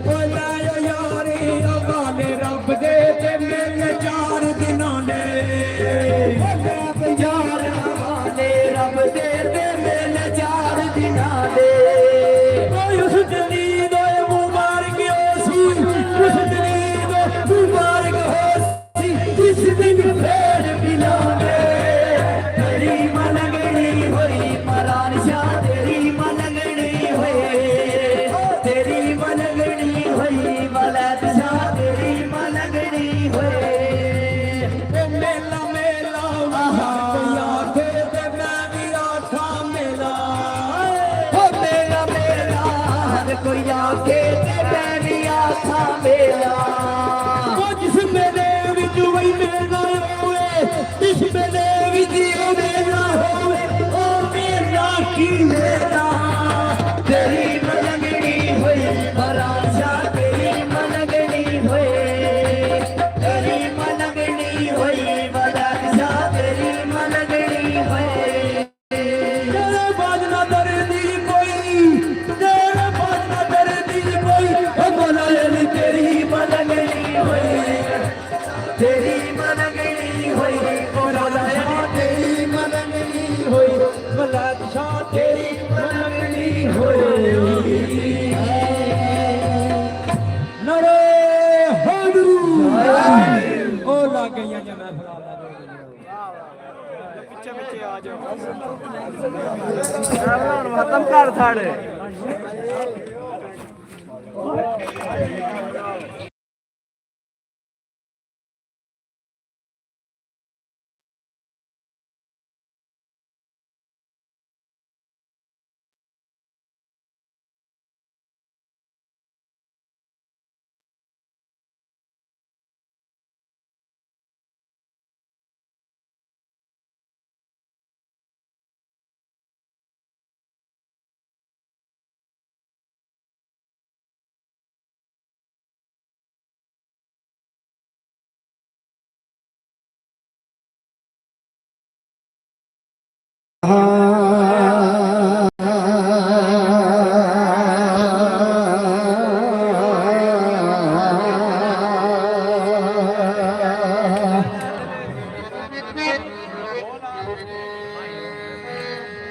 S3: ਬੋਲਾਇਓ ਯਾਰੀ ਹਵਾਲੇ ਰੱਬ ਦੇ ਤੇ ਮਿਲ ਚਾਰ ਦਿਨਾਂ ਦੇ
S2: ਪੰਜਾਰ ਵਾਲੇ ਰੱਬ ਦੇ ਤੇ ਮਿਲ ਚਾਰ ਦਿਨਾਂ ਦੇ
S3: ਓਏ ਉਸ ਦਿਨੀ ਦੋਏ ਮੁਬਾਰਕ ਹੋ ਸੀ ਉਸ ਦਿਨੀ ਦੋ ਮੁਬਾਰਕ ਹੋ ਸੀ ਜਿਸ ਦਿਨ ਫੇਰ
S2: ਬਿਲਾਵੇ ਤੇਰੀ ਮਲੰਗਣੀ ਹੋਈ ਮਰਾਨ ਸ਼ਾਹ ਤੇਰੀ ਮਲੰਗਣੀ ਹੋਈ ਤੇਰੀ ਮਲੰਗਣੀ ਹੋਈ ਵਲਦ ਸ਼ਾਹ ਤੇਰੀ ਮਲੰਗਣੀ ਹੋਈ
S3: ਮੇਲਾ ਮੇਲਾ ਕੋਈ ਆਖੇ ਤੇ ਮੈਂ ਵੀ ਆਖਾਂ ਮੇਲਾ
S2: ਹੋ ਮੇਰਾ ਮੇਰਾ ਹਰ ਕੋਈ ਆਖੇ ਤੇ ਮੈਂ ਵੀ ਆਖਾਂ ਮੇਰਾ
S3: ਉਹ ਜਿਸ ਮੇਲੇ ਵਿੱਚ ਵਈ ਮੇਲਾ ਹੋਵੇ ਇਸ ਮੇਲੇ ਵਿੱਚ ਉਹ ਮੇਲਾ ਹੋਵੇ ਉਹ ਮੇਲਾ ਕੀ ਮੇਲਾ
S2: ਤੇਰੀ ਮਲੰਗਣੀ ਹੋਈ ਮਰਾਨ ਸ਼ਾਹ ਤੇਰੀ ਮਲੰਗਣੀ ਹੋਈ ਤੇਰੀ ਮਲੰਗਣੀ ਹੋਈ ਵਲਦ ਸ਼ਾਹ ਤੇਰੀ ਮਲੰਗਣੀ ਹੋਈ
S3: ਤੇਰੇ ਬਾਜ ਨਾ ਦਰਦੀ ਕੋਈ ਤੇਰੇ ਬਾਜ ਨਾ ਦਰਦੀ ਕੋਈ ਉਹ ਬੋਲੇ ਨੀ
S2: ਤੇਰੀ ਮਲੰਗਣੀ ਹੋਈ ਤੇਰੀ ਮਲੰਗਣੀ ਹੋਈ ਮੌਲਾ ਸ਼ਾਹ ਤੇਰੀ ਮਲੰਗਣੀ ਹੋਈ
S3: ਮਲਾਦ ਸ਼ਾਹ
S2: ਤੇਰੀ ਮਲੰਗਣੀ ਹੋਈ
S3: ਨਰੇ ਹਾਜ਼ਰੂ ਉਹ ਲੱਗ ਗਈਆਂ ਜਾਂ ਮੈਂ ਫਲਾ
S4: ਪਿੱਛੇ ਪਿੱਛੇ ਆ ਜਾਓ ਹੁਣ ਖਤਮ ਕਰ ਥਾੜੇ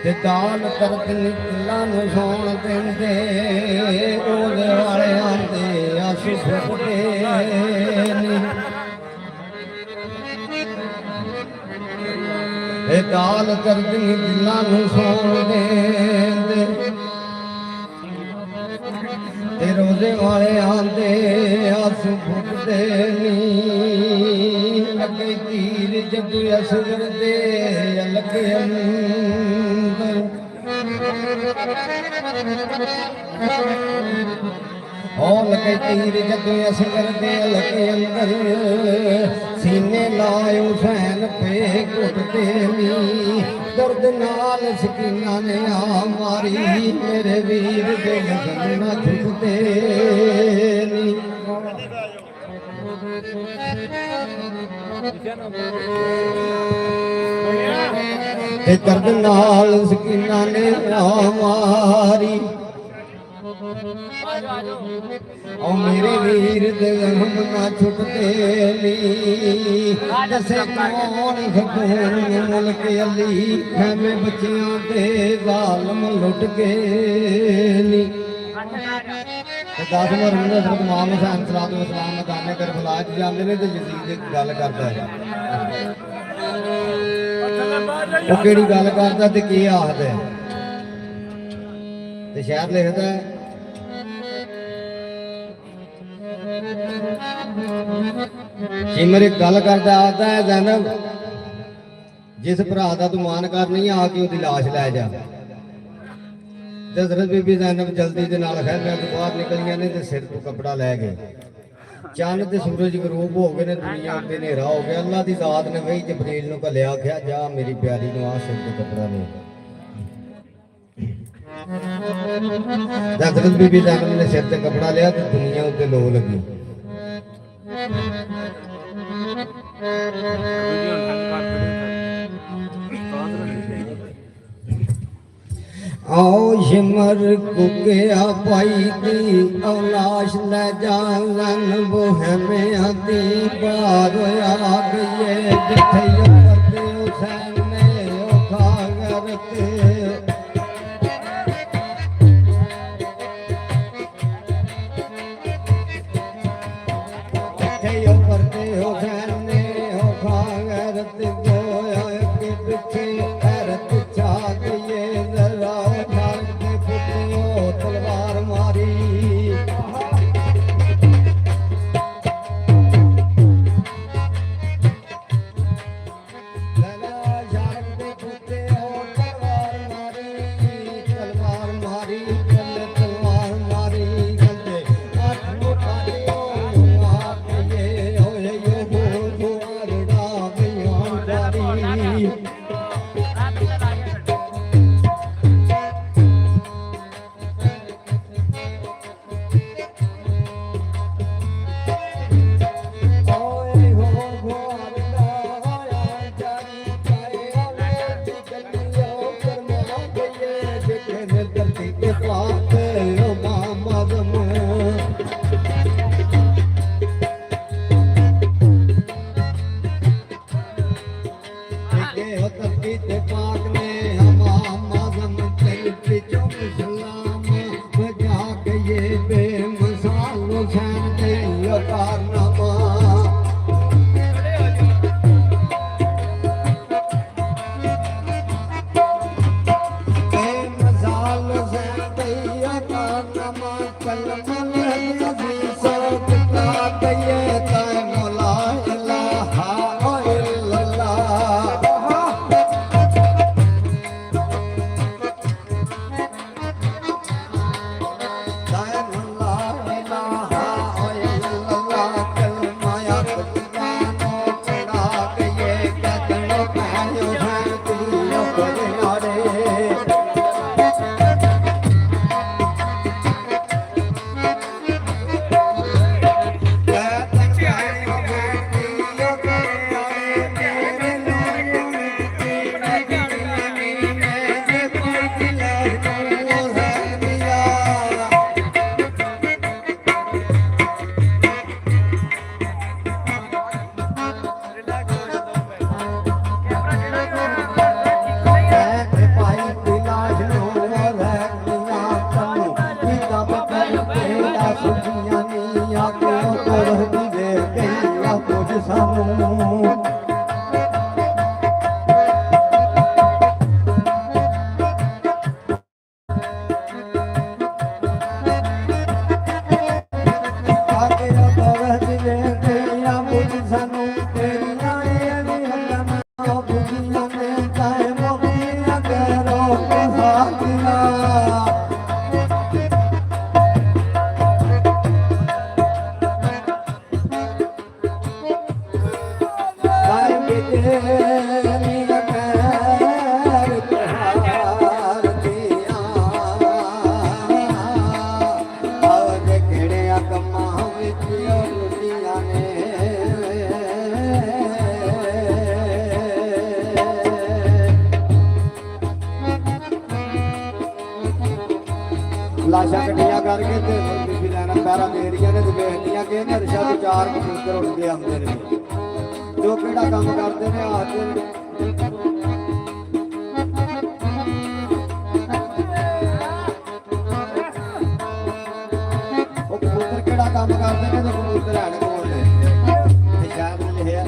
S1: ਤੇ ਦਾਨ ਕਰਤ ਨਿਕਲਾਂ ਨੂੰ ਸੌਣ ਦਿੰਦੇ ਉਹਦੇ ਵਾਲਿਆਂ ਦੇ ਆਸੂ ਫੁੱਟਦੇ ਨੀ ਇਹ ਦਾਨ ਕਰਤ ਨਿਕਲਾਂ ਨੂੰ ਸੌਣ ਦਿੰਦੇ ਤੇ ਰੋਜ਼ੇ ਵਾਲਿਆਂ ਦੇ ਆਸੂ ਫੁੱਟਦੇ ਨੀ ਲੱਗੇ ਤੀਰ ਜਦ ਅਸਗਰ ਦੇ ਲੱਗੇ ਅੰਦਰ ਉਹ ਲੱਗੇ ਤੀਰ ਜਦ ਅਸਗਰ ਦੇ ਲੱਗੇ ਅੰਦਰ ਸੀਨੇ ਲਾਏ ਹੁਸੈਨ ਪੇ ਘੁੱਟਦੇ ਨੀ ਦਰਦ ਨਾਲ ਸਕੀਨਾ ਨੇ ਆ ਮਾਰੀ ਮੇਰੇ ਵੀਰ ਦੇ ਲਗਨ ਨਾ ਝੁਕਦੇ ਨੀ ਤੇ ਦਰਦ ਨਾਲ ਸਕੀਨਾ ਨੇ ਆ ਮਾਰੀ
S3: ਉਹ ਮੇਰੇ ਵੀਰ ਦੇ ਹਮ ਨਾ ਛੁੱਟਦੇ ਨੀ ਦੱਸੇ ਕੌਣ ਖਬੂਨ ਮੁਲਕ ਅਲੀ ਖੈਮੇ ਬੱਚਿਆਂ ਤੇ ਜ਼ਾਲਮ ਲੁੱਟ ਗਏ ਨੀ ਤੇ 10 ਵਾਰ ਉਹਨਾਂ ਦਾ ਇਮਾਮ ਹੁਸੈਨ ਸਲਾਤੁ ਵਸਲਾਮ ਮਕਾਨੇ ਕਰਬਲਾ ਚ ਜਾਂਦੇ ਨੇ ਤੇ ਯਜ਼ੀਦ ਦੀ ਗੱਲ ਕਰਦਾ ਹੈ ਉਹ ਕਿਹੜੀ ਗੱਲ ਕਰਦਾ ਤੇ ਕੀ ਆਖਦਾ ਹੈ ਤੇ ਸ਼ਾਇਰ ਲਿਖਦਾ ਹੈ ਸਿਮਰ ਇੱਕ ਗੱਲ ਕਰਦਾ ਆਦਾ ਹੈ ਜ਼ੈਨਬ ਜਿਸ ਭਰਾ ਦਾ ਤੂੰ ਮਾਨ ਕਰ ਨਹੀਂ ਆ ਕੇ ਉਹਦੀ ਲਾਸ਼ ਲੈ ਜਾ ਤੇ ਹਜ਼ਰਤ ਬੀਬੀ ਜ਼ੈਨਬ ਜਲਦੀ ਦੇ ਨਾਲ ਖੈਮਿਆਂ ਤੋਂ ਬਾਹਰ ਨਿਕਲੀਆਂ ਨੇ ਤੇ ਸਿਰ ਤੋਂ ਕੱਪੜਾ ਲੈ ਗਏ ਚੰਨ ਤੇ ਸੂਰਜ ਗਰੂਬ ਹੋ ਗਏ ਨੇ ਦੁਨੀਆ ਉੱਤੇ ਹਨੇਰਾ ਹੋ ਗਿਆ ਅੱਲਾਹ ਦੀ ਜ਼ਾਤ ਨੇ ਵਹੀ ਜਬਰੀਲ ਨੂੰ ਘੱਲਿਆ ਆਖਿਆ ਜਾ ਮੇਰੀ ਪਿਆਰੀ ਨੂੰ ਆ ਸਿਰ ਤੇ ਕੱਪੜਾ ਲੈ ਹਜ਼ਰਤ ਬੀਬੀ ਜ਼ੈਨਬ ਨੇ ਸਿਰ ਤੇ ਕੱਪੜਾ ਲਿਆ ਤੇ ਦੁਨੀਆ ਉੱਤੇ ਲੋ ਲੱਗੀ आओ शिमर कुकिया पाई दी औलाश ले जान बोहमिया दी बार आ गई जिथे करते हुसैन ने औखा करते जिथे करते हुसैन ने औखा करते गोया के पीछे हैरत छा गई जरा तलवार मारी ਲਾਸ਼ਾਂ ਇਕੱਠੀਆਂ ਕਰਕੇ ਤੇ ਫਿਰ ਬੀਬੀ ਲੈਣਾ ਪੈਰਾ ਦੇ ਰਹੀਆਂ ਨੇ ਤੇ ਵੇਖਦੀਆਂ ਕਿ ਇਹਨਾਂ ਰਸ਼ਾ ਦੇ ਚਾਰ ਕਬੂਤਰ ਉੱਡਦੇ ਆਉਂਦੇ ਨੇ ਜੋ ਕਿਹੜਾ ਕੰਮ ਕਰਦੇ ਨੇ ਆਖਦੇ ਨੇ ਉਹ ਕਬੂਤਰ ਕਿਹੜਾ ਕੰਮ ਕਰਦੇ ਨੇ ਤੇ ਕਬੂਤਰ ਹੈਣ ਕੋਲ ਨੇ ਤੇ ਸ਼ਾਇਦ ਨੇ ਲਿਖਿਆ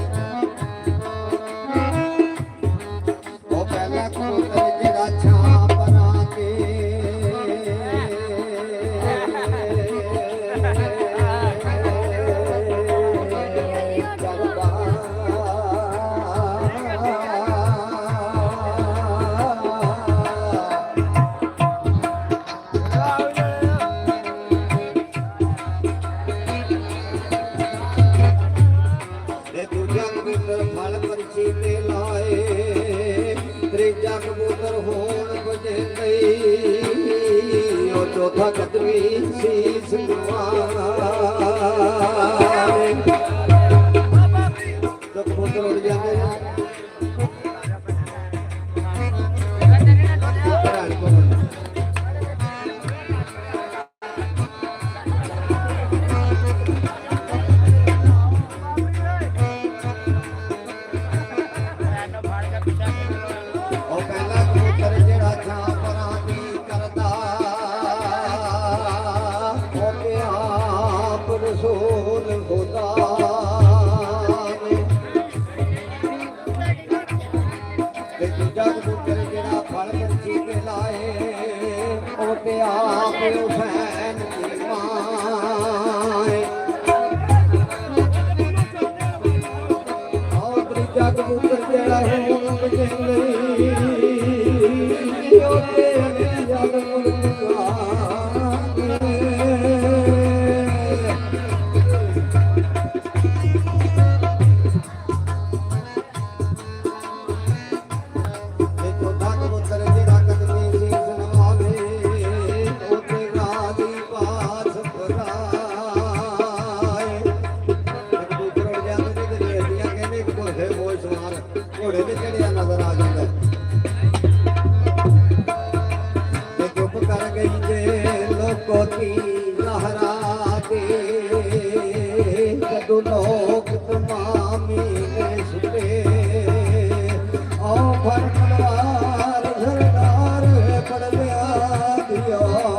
S3: ਉਹ ਪਹਿਲਾ ਕਬੂਤਰ ਜਿਹੜਾ ਛਾਂ ਬਣਾ ਕੇ ਫਲ ਪਰਚੀ ਤੇ ਲਾਏ ਤੀਜਾ ਕਬੂਤਰ ਹੋਣ ਬਜੇ ਉਹ ਚੌਥਾ ਕਦਮੀ ਸੀਸ ਗੁਆਏ ਕਬੂਤਰ ਉੱਡ ਜਾਂਦੇ ਨੇ ਆਪ ਹੁਸੈਨ ਦੀ ਮਾਂ ਔਰ ਤੀਜਾ ਕਬੂਤਰ ਜਿਹੜਾ ਹੁਣ ਬਜੇ ਉਹ ਤੇ ਜਦ ਮੁਲਕਾ ਘੋੜੇ ਤੇ ਚੜਿਆ ਨਜ਼ਰ ਆ ਜਾਂਦਾ ਤੇ ਚੁੱਪ ਕਰ ਗਈ ਜੇ ਲੋਕੋ ਕੀ ਲਹਰਾ ਦੇ ਜਦੋਂ ਲੋਕ ਤਮਾਮੀ ਨੇ ਸੁਤੇ ਆਓ ਫੜ ਤਲਵਾਰ ਸਰਦਾਰ ਪੜ ਲਿਆ ਦਿਓ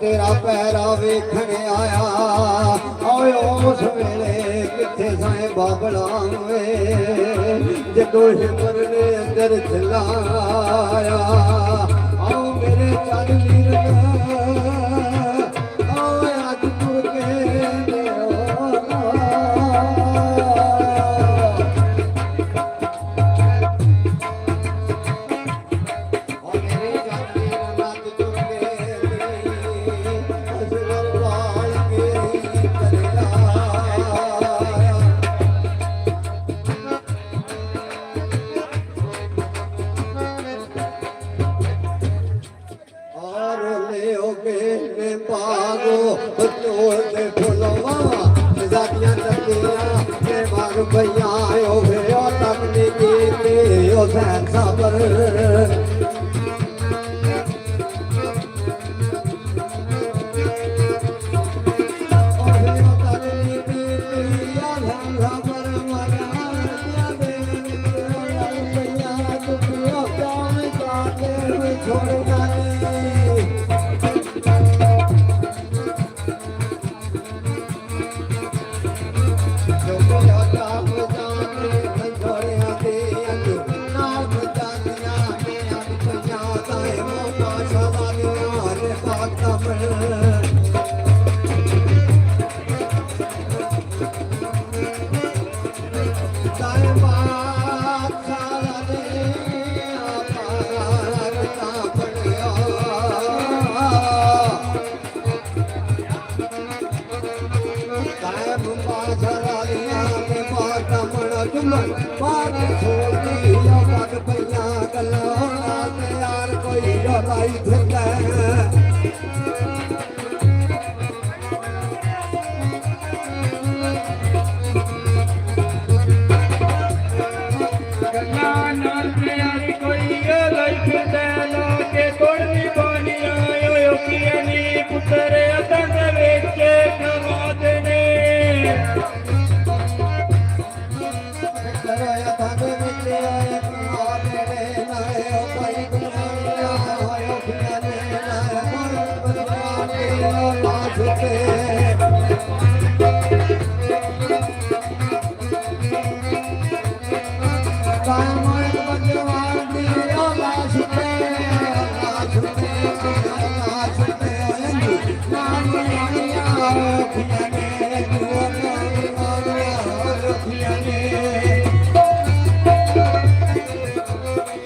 S3: ਤੇਰਾ ਪੈਰਾ ਵੇਖਣ ਆਇਆ ਓਏ ਉਸ ਵੇਲੇ ਕਿੱਥੇ ਸਾਏ ਬਾਬਲਾ ਵੇ ਜਦੋਂ ਹਿਮਰ ਨੇ ਅੰਦਰ ਚਲਾਇਆ ਆਓ ਮੇਰੇ ਚੰਨ ਵੀਰ ਓਏ ਅੱਜ ਤੁਰ ਕੇ ਛੋੜਨਾ ਨਹੀਂ ਜੋ ਮੇਰਾ ਕਾਪ ਜਾਣੇ ਹੰਝੋੜਿਆਂ ਦੇ ਅੰਗ ਨਾਲ ਬਜਾਨੀਆਂ ਨੇ ਅੰਗ ਪਈਆਂ ਤਾਏ ਮੋਮਾ ਸ਼ਵਾਨੀਆਂ ਨੇ ਬਾਤਮਣ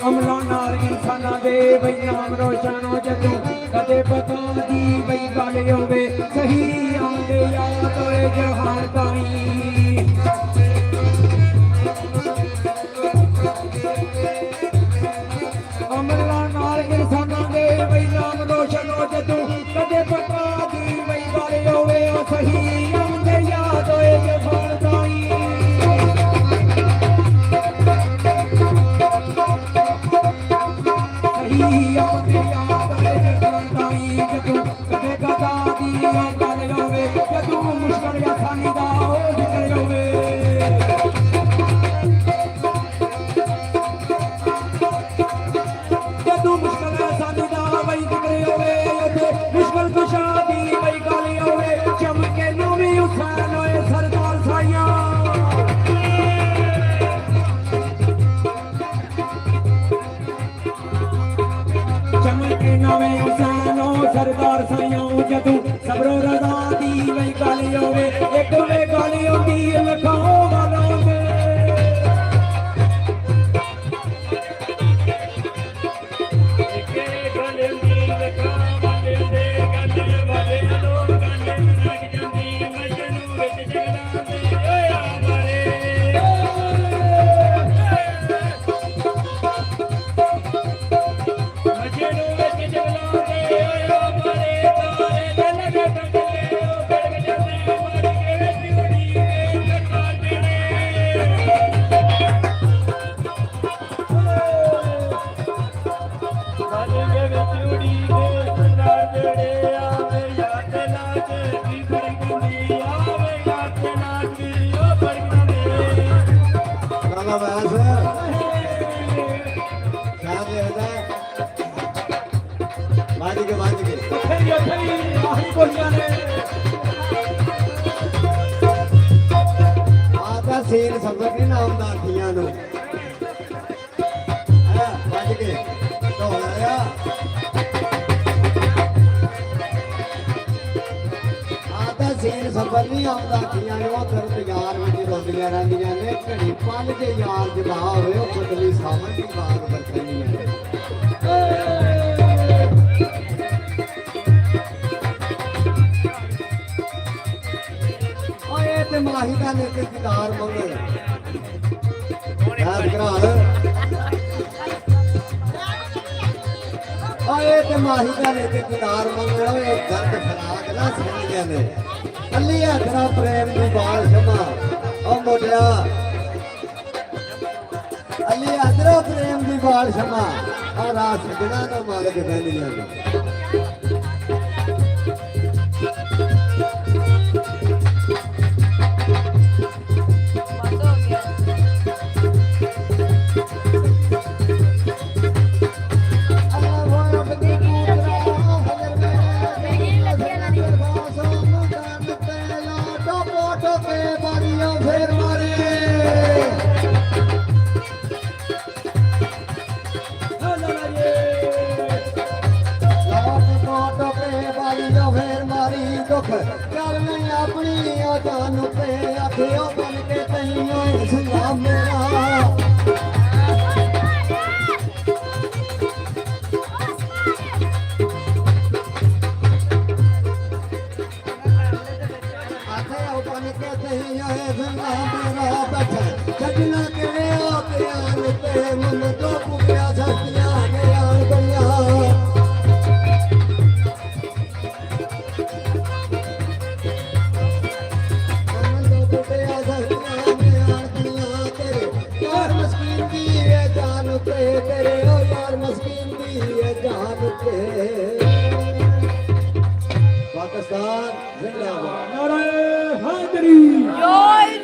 S2: ਅਮਲਾਂ ਨਾਲ ਇਨਸਾਨਾਂ ਦੇ ਬਈ ਨਾਮ ਰੋਸ਼ਨ ਹੋ ਜਦੋਂ ਕਦੇ ਪਤਾ ਦੀ ਬਈ ਗੱਲ ਹੋਵੇ ਸਹੀ ਆਉਂਦੇ ਯਾਦ ਹੋਏ ਜਹਾਨ ਤਾਈ ਅਮਲਾਂ ਨਾਲ ਇਨਸਾਨਾਂ ਦੇ ਬਈ ਨਾਮ ਰੋਸ਼ਨ ਹੋ ਜਦੋਂ ਕਦੇ ਪਤਾ ਦੀ ਬਈ ਗੱਲ ਹੋਵੇ ਉਹ ਸਹੀ ਆਉਂਦੇ ਯਾਦ ਹੋਏ ਜਹਾਨ ਤਾਈ ਸਰਦਾਰ ਸਾਈਆਂ ਜਦੋਂ ਸਬਰੋ ਰਜ਼ਾ ਦੀ ਵਈ ਗੱਲ ਹੋਵੇ ਇੱਕ ਵੇ ਗੱਲ ਹੁੰਦੀ ਲਖਾਓ ਵਾਲੋਂ
S3: ਸੀਨ ਸਬਰ ਨਹੀਂ ਨਾ ਆਉਂਦਾ ਅੱਖੀਆਂ ਨੂੰ ਵੱਜ ਕੇ ਢੋਲ ਆਇਆ ਆਦਾ ਸੀਨ ਸਬਰ ਨਹੀਂ ਆਉਂਦਾ ਅੱਖੀਆਂ ਨੂੰ ਉਹ ਫਿਰ ਯਾਰ ਵਿੱਚ ਰੋਂਦੀਆਂ ਰਹਿੰਦੀਆਂ ਨੇ ਘੜੀ ਪਲ ਜੇ ਯਾਰ ਜਵਾ ਹੋਵੇ ਉਹ ਬਦਲੀ ਸਾਵਣ ਦੀ ਬਾਤ ਵਰਤਣੀ ਹੈ ਤੇ ਮਾਹੀ ਦਾ ਨੇ ਤੇ ਕਿਦਾਰ ਮੰਗਲ ਯਾਦ ਕਰਾਲ ਆਏ ਤੇ ਮਾਹੀ ਦਾ ਨੇ ਤੇ ਕਿਦਾਰ ਮੰਗਲ ਓਏ ਦਰਦ ਫਰਾਕ ਨਾ ਸੁਣੀਆਂ ਨੇ ਅੱਲੀ ਹੱਥਰਾ ਪ੍ਰੇਮ ਦੀ ਬਾਲ ਸ਼ਮਾ ਓ ਮੋਢਿਆ ਅੱਲੀ ਹੱਥਰਾ ਪ੍ਰੇਮ ਦੀ ਬਾਲ ਸ਼ਮਾ ਆ ਰਾਤ ਦਿਨਾਂ ਦਾ ਮਾਲਕ ਬੈਲੀਆਂ ਨੇ ਦੁੱਖ ਚੱਲ ਨਹੀਂ ਆਪਣੀ ਉਹ ਜਾਨ ਤੇ ਆਖਿਓ ਬਨ ਕੇ ਤੈਨੂੰ ਸੰਗਾ ਮੇਰਾ ਸਜਣਾ ਕਿਹੜਾ ਪਿਆਰ ਤੇ ਮਨ ਤੋਂ ਪੁੱਛਿਆ ਸੱਚੀਆਂ ਗਿਆਨ ਬੜੀਆਂ ਮਨ ਤੋਂ ਪੁੱਛਿਆ ਸੱਚੀਆਂ ਗਿਆਨ ਬੜੀਆਂ ਤੇਰੇ ਯਾਰ ਮਸਕੀਨ ਦੀ ਇਹ ਜਾਨ ਤੇ ਤੇਰੇ ਓ ਯਾਰ ਮਸਕੀਨ ਦੀ ਇਹ ਜਾਨ ਤੇ ਪਾਕਿਸਤਾਨ ਜ਼ਿੰਦਾਬਾਦ
S2: ਨਾਰੇ ਹਾਜ਼ਰੀ
S4: ਜੋਈ